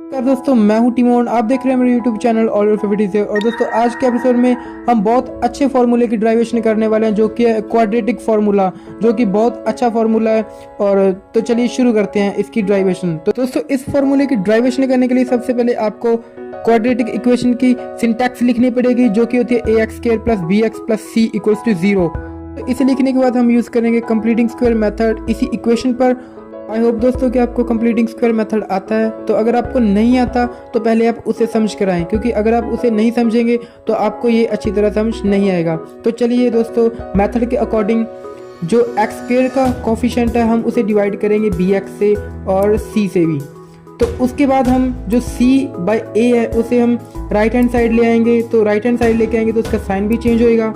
यार दोस्तों, मैं हूं टिमोन। आप देख रहे हैं मेरे YouTube channel all your favourite से। और दोस्तों, आज के एपिसोड में हम बहुत अच्छे फार्मूले की ड्राइवेशन करने वाले हैं, जो कि है क्वाड्रेटिक फार्मूला, जो कि बहुत अच्छा फार्मूला है। और तो चलिए शुरू करते हैं इसकी ड्राइवेशन। तो दोस्तों, इस फार्मूले की ड्राइवेशन करने के लिए सबसे पहले आपको क्वाड्रेटिक इक्वेशन की सिंटैक्स लिखनी पड़ेगी, जो कि होती है ax² + bx + c = 0। तो इसे लिखने के बाद हम यूज करेंगे कंप्लीटिंग स्क्वायर मेथड इसी इक्वेशन पर। आई होप दोस्तों कि आपको कंप्लीटिंग स्क्वायर मेथड आता है। तो अगर आपको नहीं आता तो पहले आप उसे समझ कर आएँ, क्योंकि अगर आप उसे नहीं समझेंगे तो आपको ये अच्छी तरह समझ नहीं आएगा। तो चलिए दोस्तों, मेथड के अकॉर्डिंग जो x² का कोफिशिएंट है हम उसे डिवाइड करेंगे bx से और c से भी। तो उसके बाद हम जो c/a है उसे हम राइट हैंड साइड ले आएंगे। तो राइट हैंड साइड लेके आएंगे तो उसका साइन भी चेंज होएगा।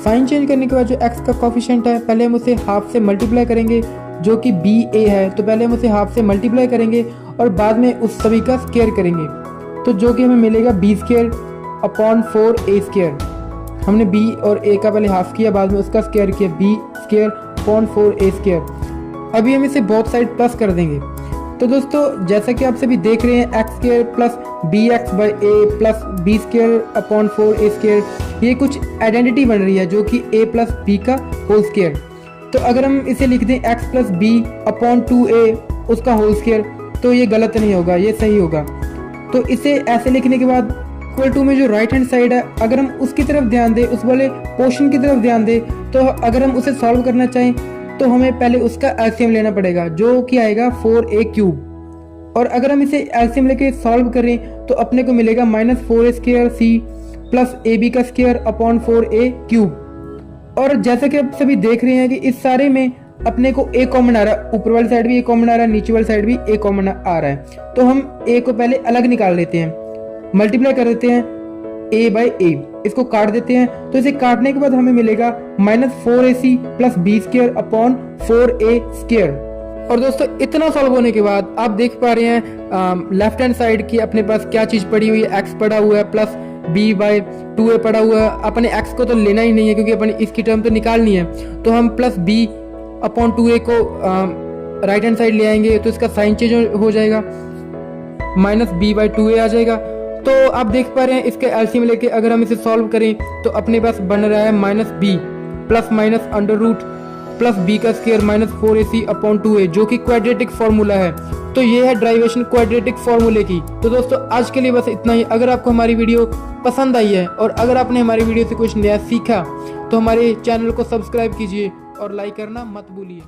साइन चेंज करने के बाद जो x का कोफिशिएंट है पहले हम उसे हाफ से मल्टीप्लाई करेंगे, जो कि ba है। तो पहले हम उसे हाफ से मल्टीप्लाई करेंगे और बाद में उस सभी का स्क्वायर करेंगे, तो जो कि हमें मिलेगा b² / 4a²। हमने b और a का पहले हाफ किया, बाद में उसका स्क्वायर किया, b² / 4a²। अभी हम इसे बोथ साइड प्लस कर देंगे। तो दोस्तों, जैसा कि आप सभी देख रहे हैं, x² + bx/a + b² / 4a², ये कुछ आइडेंटिटी बन रही है, जो कि a + b का होल स्क्वायर। तो अगर हम इसे लिख दें x + b / 2a उसका होल स्क्वायर, तो ये गलत नहीं होगा, ये सही होगा। तो इसे ऐसे लिखने के बाद इक्वल टू में जो राइट हैंड साइड है, अगर हम उसकी तरफ ध्यान दें, उस वाले पोर्शन की तरफ ध्यान दें, तो अगर हम उसे सॉल्व करना चाहें तो हमें पहले उसका एलसीएम लेना पड़ेगा, जो कि आएगा 4a³ और अगर हम इसे एलसीएम लेके सॉल्व करें तो अपने को मिलेगा -4a² + ab का स्क्वायर / 4a³। और जैसा कि आप सभी देख रहे हैं कि इस सारे में अपने को a कॉमन आ रहा है, ऊपर वाली साइड भी a कॉमन आ रहा है, नीचे वाली साइड भी a कॉमन आ रहा है। तो हम a को पहले अलग निकाल लेते हैं, मल्टीप्लाई कर देते हैं a/a, इसको काट देते हैं। तो इसे काटने के बाद हमें मिलेगा -4ac + b² / 4a²। और दोस्तों, इतना सॉल्व होने के बाद आप देख पा रहे हैं लेफ्ट हैंड साइड की अपने पास क्या चीज पड़ी हुई है, x पड़ा हुआ है प्लस b/2a पड़ा हुआ है। अपने x को तो लेना ही नहीं है, क्योंकि अपने इसकी टर्म तो निकालनी है। तो हम +b/2a को राइट हैंड साइड ले आएंगे, तो इसका साइन चेंज हो जाएगा, -b/2a आ जाएगा। तो आप देख पा रहे हैं इसके एलसीएम लेके अगर हम इसे सॉल्व करें तो अपने पास बन रहा है -b ± √+ b का स्क्वायर -4ac / 2a, जो कि क्वाड्रेटिक फार्मूला है। तो ये है ड्राइवेशन क्वाड्रेटिक फार्मूले की। तो दोस्तों, आज के लिए बस इतना ही। अगर आपको हमारी वीडियो पसंद आई है और अगर आपने हमारी वीडियो से कुछ नया सीखा तो हमारे चैनल को सब्सक्राइब कीजिए और लाइक करना मत भूलिए।